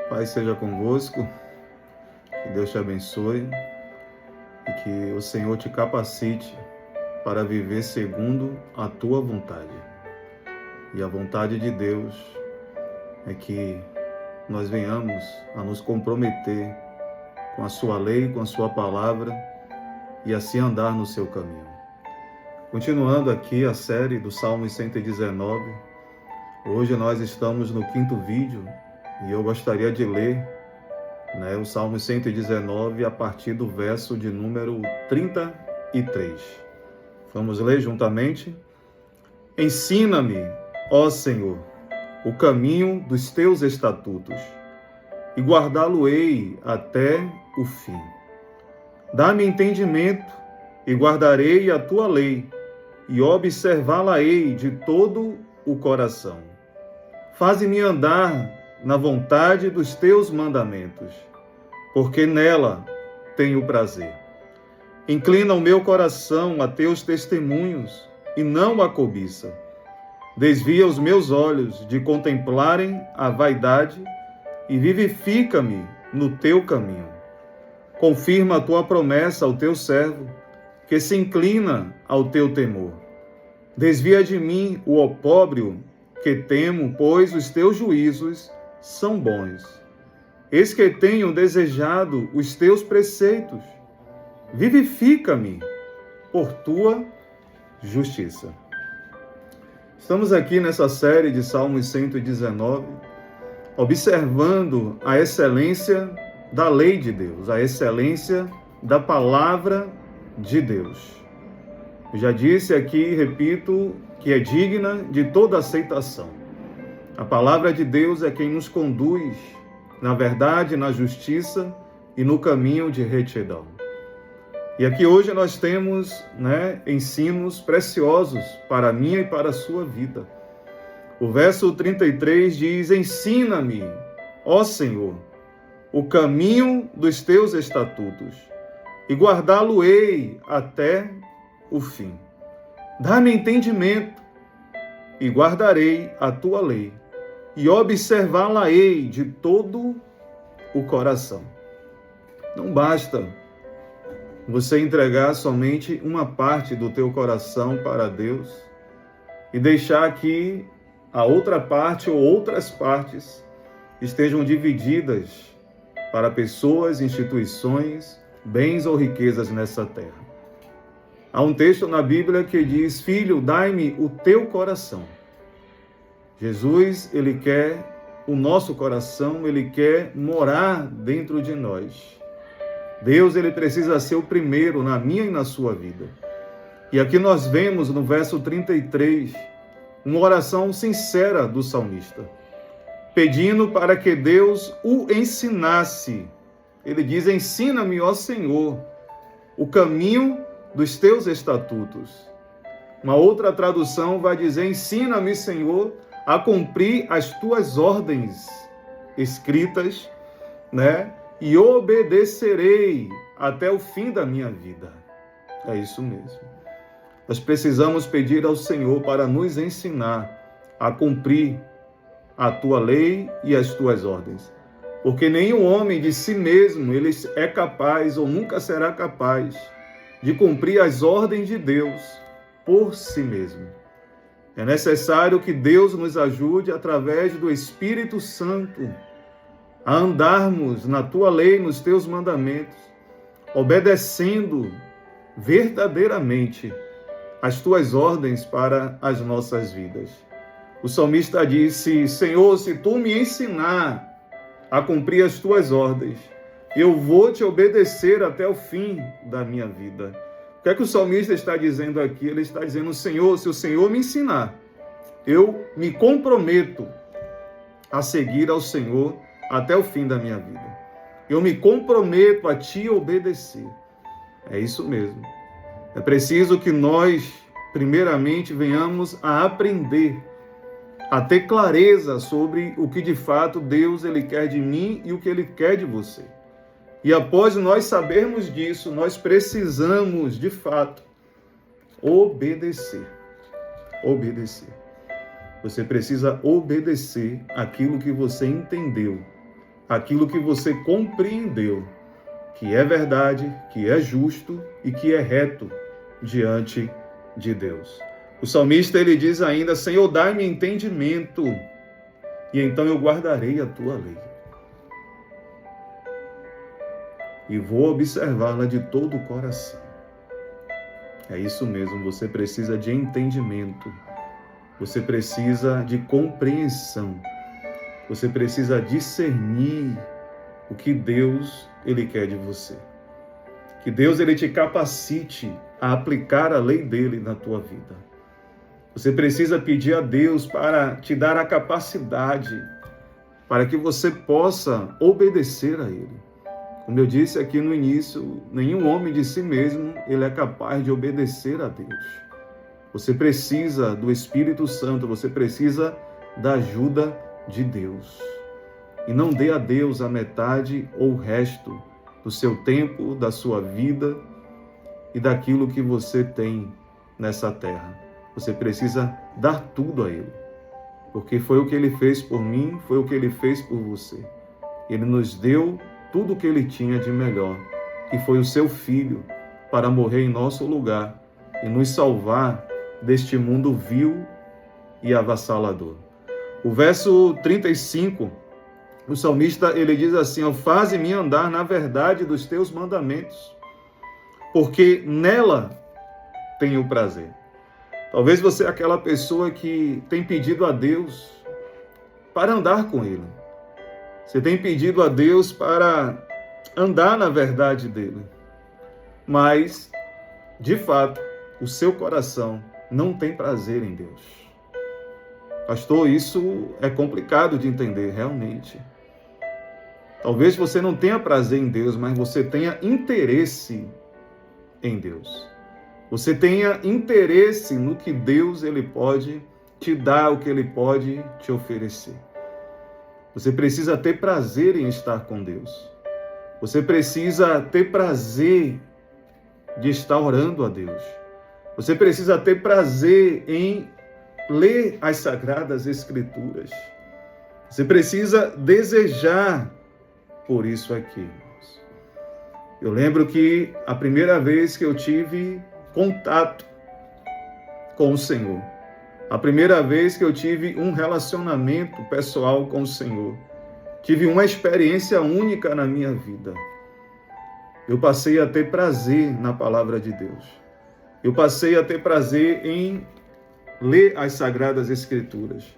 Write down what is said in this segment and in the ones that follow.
Pai seja convosco, que Deus te abençoe e que o Senhor te capacite para viver segundo a tua vontade. E a vontade de Deus é que nós venhamos a nos comprometer com a sua lei, com a sua palavra e assim andar no seu caminho. Continuando aqui a série do Salmo 119, hoje nós estamos no 5º vídeo e eu gostaria de ler o Salmo 119 a partir do verso de número 33. Vamos ler juntamente? Ensina-me, ó Senhor, o caminho dos teus estatutos, e guardá-lo-ei até o fim. Dá-me entendimento, e guardarei a tua lei, e observá-la-ei de todo o coração. Faze-me andar na vontade dos teus mandamentos, porque nela tenho prazer. Inclina o meu coração a teus testemunhos, e não a cobiça. Desvia os meus olhos de contemplarem a vaidade, e vivifica-me no teu caminho. Confirma a tua promessa ao teu servo, que se inclina ao teu temor. Desvia de mim o opróbrio que temo, pois os teus juízos são bons. Eis que tenho desejado os teus preceitos. Vivifica-me por tua justiça. Estamos aqui nessa série de Salmos 119, observando a excelência da lei de Deus, a excelência da palavra de Deus. Eu já disse aqui e repito que é digna de toda aceitação. A palavra de Deus é quem nos conduz na verdade, na justiça e no caminho de retidão. E aqui hoje nós temos ensinos preciosos para a minha e para a sua vida. O verso 33 diz: ensina-me, ó Senhor, o caminho dos teus estatutos, e guardá-lo-ei até o fim. Dá-me entendimento, e guardarei a tua lei, e observá-la-ei de todo o coração. Não basta você entregar somente uma parte do teu coração para Deus e deixar que a outra parte ou outras partes estejam divididas para pessoas, instituições, bens ou riquezas nessa terra. Há um texto na Bíblia que diz: filho, dai-me o teu coração. Jesus, ele quer o nosso coração, ele quer morar dentro de nós. Deus, ele precisa ser o primeiro na minha e na sua vida. E aqui nós vemos no verso 33, uma oração sincera do salmista, pedindo para que Deus o ensinasse. Ele diz: ensina-me, ó Senhor, o caminho dos teus estatutos. Uma outra tradução vai dizer: ensina-me, Senhor, a cumprir as tuas ordens escritas, e obedecerei até o fim da minha vida. É isso mesmo. Nós precisamos pedir ao Senhor para nos ensinar a cumprir a tua lei e as tuas ordens. Porque nenhum homem de si mesmo ele é capaz ou nunca será capaz de cumprir as ordens de Deus por si mesmo. É necessário que Deus nos ajude através do Espírito Santo a andarmos na tua lei, nos teus mandamentos, obedecendo verdadeiramente as tuas ordens para as nossas vidas. O salmista disse: Senhor, se tu me ensinar a cumprir as tuas ordens, eu vou te obedecer até o fim da minha vida. O que é que o salmista está dizendo aqui? Ele está dizendo: Senhor, se o Senhor me ensinar, eu me comprometo a seguir ao Senhor até o fim da minha vida. Eu me comprometo a te obedecer. É isso mesmo. É preciso que nós, primeiramente, venhamos a aprender, a ter clareza sobre o que de fato Deus ele quer de mim e o que ele quer de você. E após nós sabermos disso, nós precisamos, de fato, obedecer. Você precisa obedecer aquilo que você entendeu aquilo que você compreendeu, que é verdade, que é justo e que é reto diante de Deus. O salmista, ele diz ainda: Senhor, dai-me entendimento, e então eu guardarei a tua lei. E vou observá-la de todo o coração. É isso mesmo, você precisa de entendimento, você precisa de compreensão, você precisa discernir o que Deus, ele quer de você. Que Deus, ele te capacite a aplicar a lei dele na tua vida. Você precisa pedir a Deus para te dar a capacidade para que você possa obedecer a ele. Como eu disse aqui no início, nenhum homem de si mesmo ele é capaz de obedecer a Deus. Você precisa do Espírito Santo, você precisa da ajuda de Deus. E não dê a Deus a metade ou o resto do seu tempo, da sua vida e daquilo que você tem nessa terra. Você precisa dar tudo a Ele, porque foi o que Ele fez por mim, foi o que Ele fez por você. Ele nos deu tudo o que Ele tinha de melhor, que foi o seu Filho, para morrer em nosso lugar e nos salvar deste mundo vil e avassalador. O verso 35, o salmista, ele diz assim: faze-me andar na verdade dos teus mandamentos, porque nela tenho prazer. Talvez você é aquela pessoa que tem pedido a Deus para andar com Ele. Você tem pedido a Deus para andar na verdade dEle. Mas, de fato, o seu coração não tem prazer em Deus. Pastor, isso é complicado de entender, realmente. Talvez você não tenha prazer em Deus, mas você tenha interesse em Deus. Você tenha interesse no que Deus ele pode te dar, o que Ele pode te oferecer. Você precisa ter prazer em estar com Deus. Você precisa ter prazer de estar orando a Deus. Você precisa ter prazer em ler as Sagradas Escrituras. Você precisa desejar por isso aqui, irmãos. Eu lembro que a primeira vez que eu tive contato com o Senhor, a primeira vez que eu tive um relacionamento pessoal com o Senhor, tive uma experiência única na minha vida. Eu passei a ter prazer na palavra de Deus. Eu passei a ter prazer em ler as Sagradas Escrituras.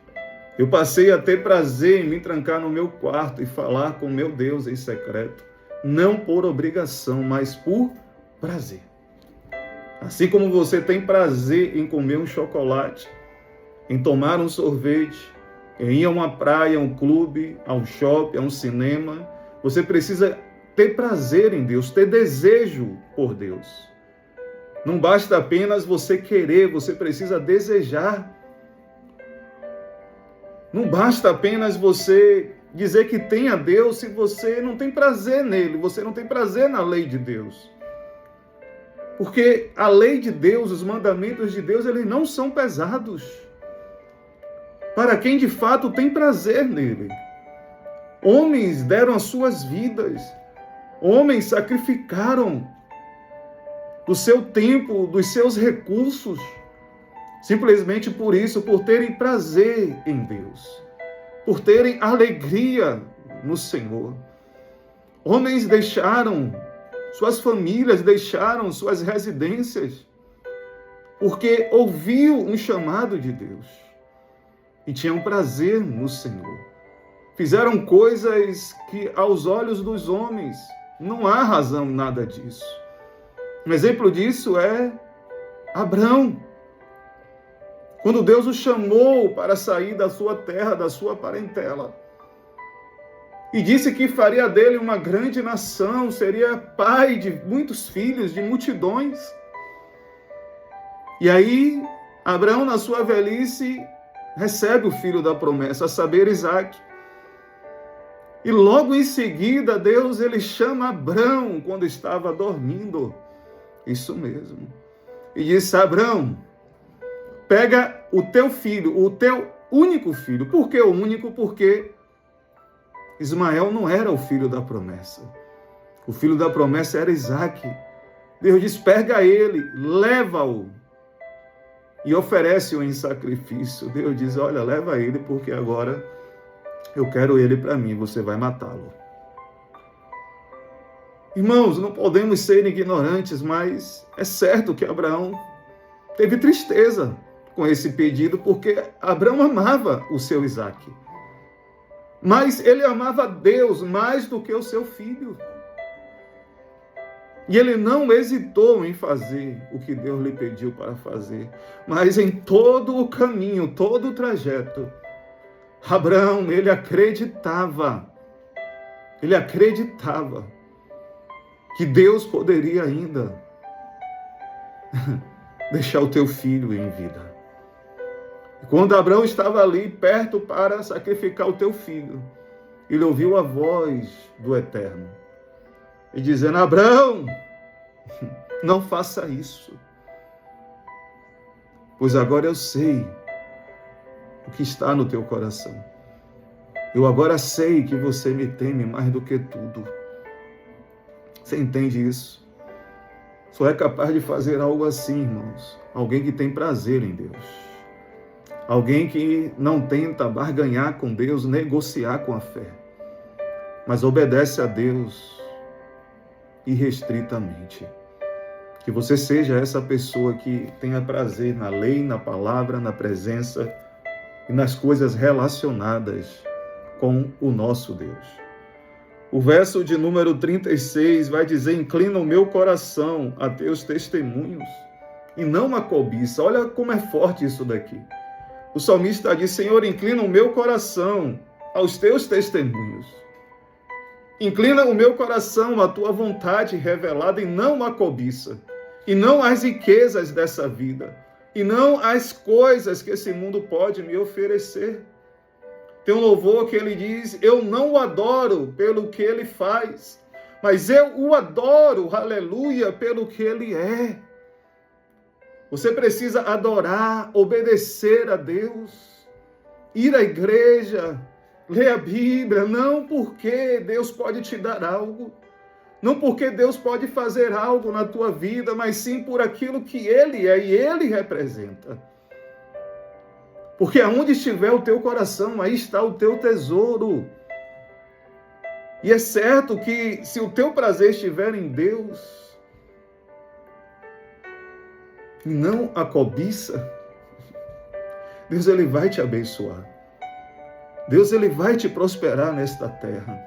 Eu passei a ter prazer em me trancar no meu quarto e falar com meu Deus em secreto, não por obrigação, mas por prazer. Assim como você tem prazer em comer um chocolate, em tomar um sorvete, em ir a uma praia, a um clube, a um shopping, a um cinema, você precisa ter prazer em Deus, ter desejo por Deus. Não basta apenas você querer, você precisa desejar. Não basta apenas você dizer que tem a Deus se você não tem prazer nele, você não tem prazer na lei de Deus. Porque a lei de Deus, os mandamentos de Deus, eles não são pesados para quem de fato tem prazer nele. Homens deram as suas vidas, homens sacrificaram do seu tempo, dos seus recursos, simplesmente por isso, por terem prazer em Deus, por terem alegria no Senhor. Homens deixaram suas famílias, deixaram suas residências, porque ouviu um chamado de Deus e tinham prazer no Senhor. Fizeram coisas que aos olhos dos homens não há razão nada disso. Um exemplo disso é Abraão. Quando Deus o chamou para sair da sua terra, da sua parentela, e disse que faria dele uma grande nação, seria pai de muitos filhos, de multidões. E aí, Abraão, na sua velhice, recebe o filho da promessa, a saber, Isaque. E logo em seguida, Deus ele chama Abraão quando estava dormindo. Isso mesmo. E disse: Abraão, pega o teu filho, o teu único filho. Por que o único? Porque Ismael não era o filho da promessa. O filho da promessa era Isaque. Deus diz, pega ele, leva-o e oferece-o em sacrifício. Deus diz, olha, leva ele porque agora eu quero ele para mim, você vai matá-lo. Irmãos, não podemos ser ignorantes, mas é certo que Abraão teve tristeza com esse pedido, porque Abraão amava o seu Isaque. Mas ele amava Deus mais do que o seu filho. E ele não hesitou em fazer o que Deus lhe pediu para fazer. Mas em todo o caminho, todo o trajeto, Abraão, ele acreditava que Deus poderia ainda deixar o teu filho em vida. Quando Abraão estava ali perto para sacrificar o teu filho, ele ouviu a voz do Eterno, e dizendo, Abraão, não faça isso, pois agora eu sei o que está no teu coração. Eu agora sei que você me teme mais do que tudo. Você entende isso? Só é capaz de fazer algo assim, irmãos, alguém que tem prazer em Deus. Alguém que não tenta barganhar com Deus, negociar com a fé, mas obedece a Deus irrestritamente. Que você seja essa pessoa que tenha prazer na lei, na palavra, na presença e nas coisas relacionadas com o nosso Deus. O verso de número 36 vai dizer, inclina o meu coração a teus testemunhos e não a cobiça. Olha como é forte isso daqui. O salmista diz, Senhor, inclina o meu coração aos teus testemunhos. Inclina o meu coração à tua vontade revelada e não à cobiça, e não às riquezas dessa vida, e não às coisas que esse mundo pode me oferecer. Tem um louvor que ele diz, eu não o adoro pelo que ele faz, mas eu o adoro, aleluia, pelo que ele é. Você precisa adorar, obedecer a Deus, ir à igreja, ler a Bíblia, não porque Deus pode te dar algo, não porque Deus pode fazer algo na tua vida, mas sim por aquilo que Ele é e Ele representa. Porque aonde estiver o teu coração, aí está o teu tesouro. E é certo que se o teu prazer estiver em Deus, e não a cobiça, Deus ele vai te abençoar. Deus ele vai te prosperar nesta terra.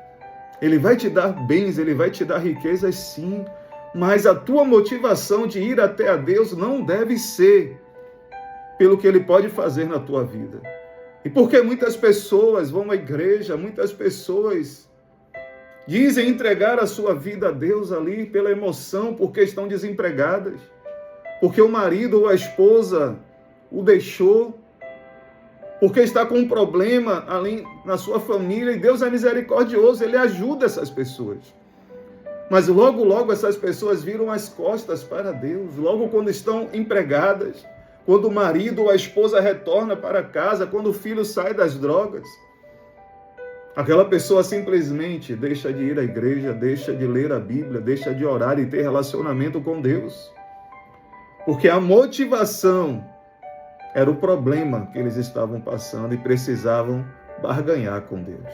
Ele vai te dar bens, ele vai te dar riquezas sim, mas a tua motivação de ir até a Deus não deve ser pelo que ele pode fazer na tua vida. E porque muitas pessoas vão à igreja, muitas pessoas dizem entregar a sua vida a Deus ali pela emoção, porque estão desempregadas, porque o marido ou a esposa o deixou, porque está com um problema ali na sua família, e Deus é misericordioso, Ele ajuda essas pessoas. Mas logo essas pessoas viram as costas para Deus, logo quando estão empregadas, quando o marido ou a esposa retorna para casa, quando o filho sai das drogas, aquela pessoa simplesmente deixa de ir à igreja, deixa de ler a Bíblia, deixa de orar e ter relacionamento com Deus. Porque a motivação era o problema que eles estavam passando e precisavam barganhar com Deus.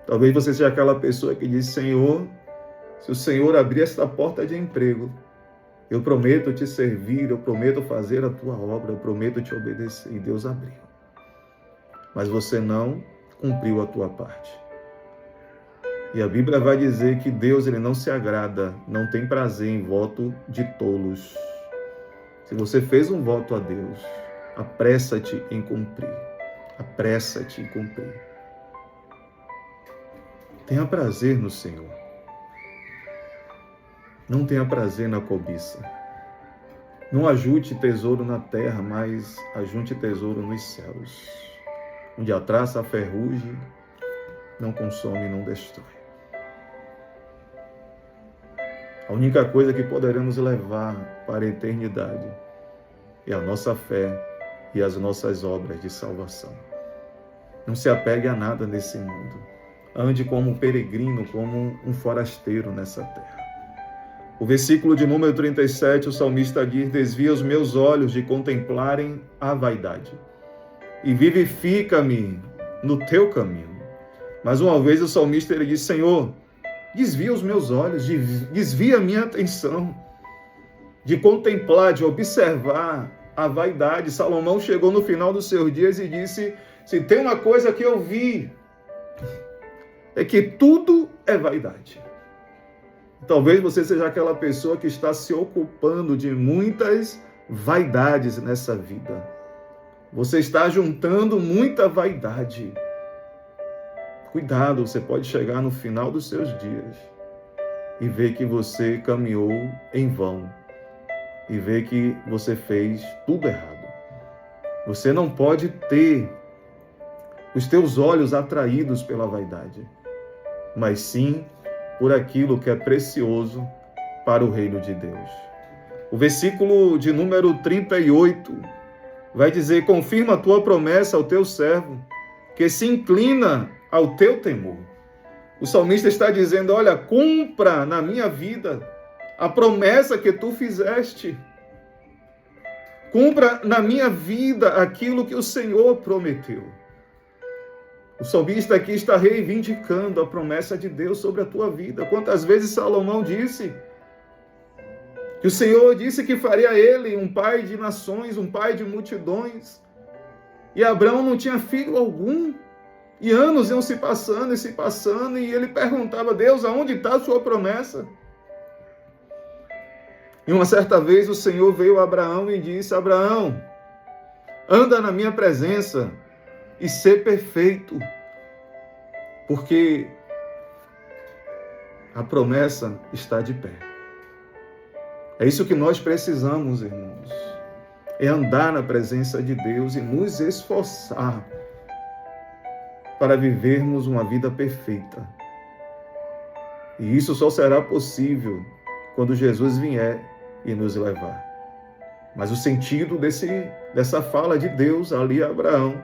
Talvez você seja aquela pessoa que diz, Senhor, se o Senhor abrir esta porta de emprego, eu prometo te servir, eu prometo fazer a tua obra, eu prometo te obedecer. E Deus abriu. Mas você não cumpriu a tua parte. E a Bíblia vai dizer que Deus ele não se agrada, não tem prazer em voto de tolos. Se você fez um voto a Deus, apressa-te em cumprir. Apressa-te em cumprir. Tenha prazer no Senhor. Não tenha prazer na cobiça. Não ajunte tesouro na terra, mas ajunte tesouro nos céus, onde a traça, a ferrugem não consome e não destrói. A única coisa que poderemos levar para a eternidade é a nossa fé e as nossas obras de salvação. Não se apegue a nada nesse mundo. Ande como um peregrino, como um forasteiro nessa terra. O versículo de número 37, o salmista diz: desvia os meus olhos de contemplarem a vaidade e vivifica-me no teu caminho. Mais uma vez o salmista ele diz: Senhor, desvia os meus olhos, desvia a minha atenção de contemplar, de observar a vaidade. Salomão chegou no final dos seus dias e disse: se tem uma coisa que eu vi, é que tudo é vaidade. Talvez você seja aquela pessoa que está se ocupando de muitas vaidades nessa vida. Você está juntando muita vaidade. Cuidado, você pode chegar no final dos seus dias e ver que você caminhou em vão. E ver que você fez tudo errado. Você não pode ter os teus olhos atraídos pela vaidade, mas sim por aquilo que é precioso para o reino de Deus. O versículo de número 38 vai dizer: confirma a tua promessa ao teu servo, que se inclina ao teu temor. O salmista está dizendo: olha, cumpra na minha vida a promessa que tu fizeste. Cumpra na minha vida aquilo que o Senhor prometeu. O salmista aqui está reivindicando a promessa de Deus sobre a tua vida. Quantas vezes Salomão disse que o Senhor disse que faria ele um pai de nações, um pai de multidões. E Abraão não tinha filho algum. E anos iam se passando, e ele perguntava: Deus, aonde está a sua promessa? E uma certa vez o Senhor veio a Abraão e disse: Abraão, anda na minha presença e ser perfeito, porque a promessa está de pé. É isso que nós precisamos, irmãos. É andar na presença de Deus e nos esforçar para vivermos uma vida perfeita. E isso só será possível quando Jesus vier e nos levar. Mas o sentido dessa fala de Deus ali a Abraão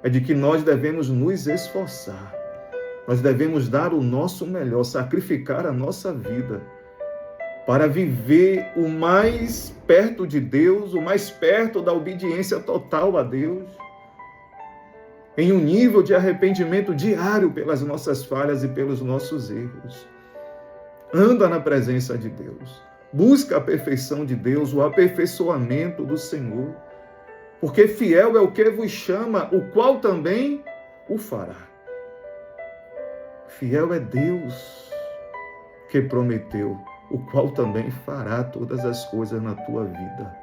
é de que nós devemos nos esforçar. Nós devemos dar o nosso melhor, sacrificar a nossa vida para viver o mais perto de Deus, o mais perto da obediência total a Deus, em um nível de arrependimento diário pelas nossas falhas e pelos nossos erros. Anda na presença de Deus. Busca a perfeição de Deus, o aperfeiçoamento do Senhor. Porque fiel é o que vos chama, o qual também o fará. Fiel é Deus que prometeu, o qual também fará todas as coisas na tua vida.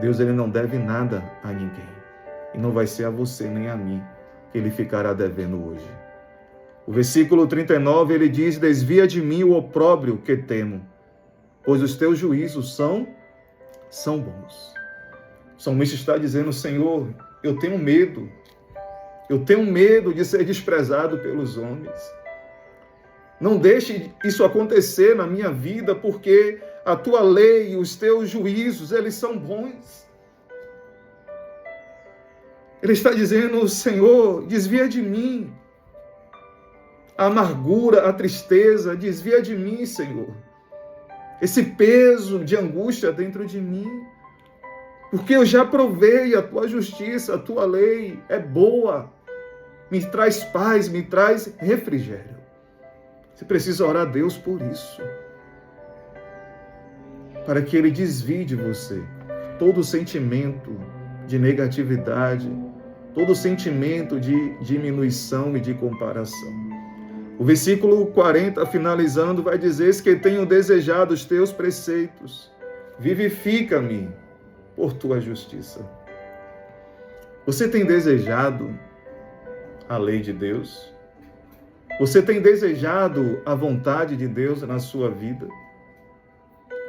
Deus, ele não deve nada a ninguém. E não vai ser a você nem a mim que ele ficará devendo hoje. O versículo 39, ele diz: desvia de mim o opróbrio que temo, pois os teus juízos são bons. O salmista está dizendo: Senhor, eu tenho medo de ser desprezado pelos homens. Não deixe isso acontecer na minha vida, porque a tua lei e os teus juízos, eles são bons. Ele está dizendo: Senhor, desvia de mim a amargura, a tristeza, desvia de mim, Senhor, esse peso de angústia dentro de mim, porque eu já provei a tua justiça, a tua lei é boa, me traz paz, me traz refrigério. Você precisa orar a Deus por isso, para que Ele desvie de você todo sentimento de negatividade, todo sentimento de diminuição e de comparação. O versículo 40, finalizando, vai dizer: que tenho desejado os teus preceitos, vivifica-me por tua justiça. Você tem desejado a lei de Deus? Você tem desejado a vontade de Deus na sua vida?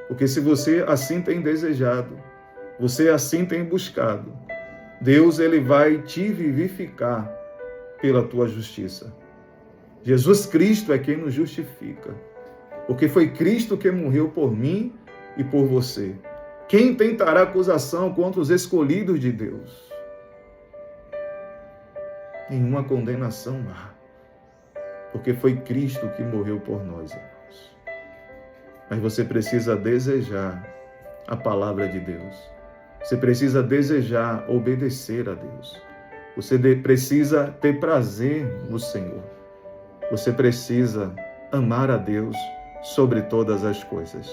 Porque se você assim tem desejado, você assim tem buscado, Deus, ele vai te vivificar pela tua justiça. Jesus Cristo é quem nos justifica, porque foi Cristo que morreu por mim e por você. Quem tentará acusação contra os escolhidos de Deus? nenhuma condenação há, porque foi Cristo que morreu por nós, irmãos. Mas você precisa desejar a palavra de Deus. Você precisa desejar obedecer a Deus. Você precisa ter prazer no Senhor. Você precisa amar a Deus sobre todas as coisas.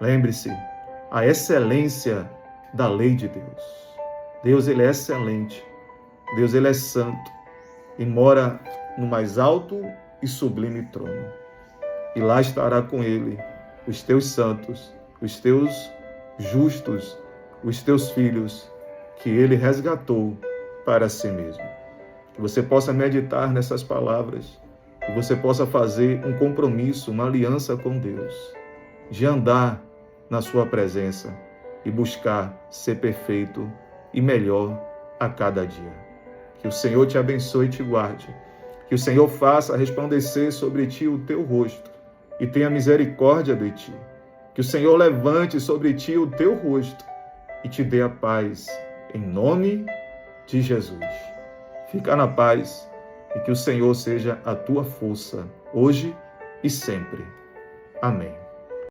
Lembre-se, a excelência da lei de Deus. Deus, ele é excelente. Deus, ele é santo e mora no mais alto e sublime trono. E lá estará com ele os teus santos, os teus justos, os teus filhos, que ele resgatou para si mesmo. Que você possa meditar nessas palavras, que você possa fazer um compromisso, uma aliança com Deus, de andar na sua presença e buscar ser perfeito e melhor a cada dia. Que o Senhor te abençoe e te guarde. Que o Senhor faça resplandecer sobre ti o teu rosto e tenha misericórdia de ti. Que o Senhor levante sobre ti o teu rosto e te dê a paz, em nome de Jesus. Fica na paz e que o Senhor seja a tua força, hoje e sempre. Amém.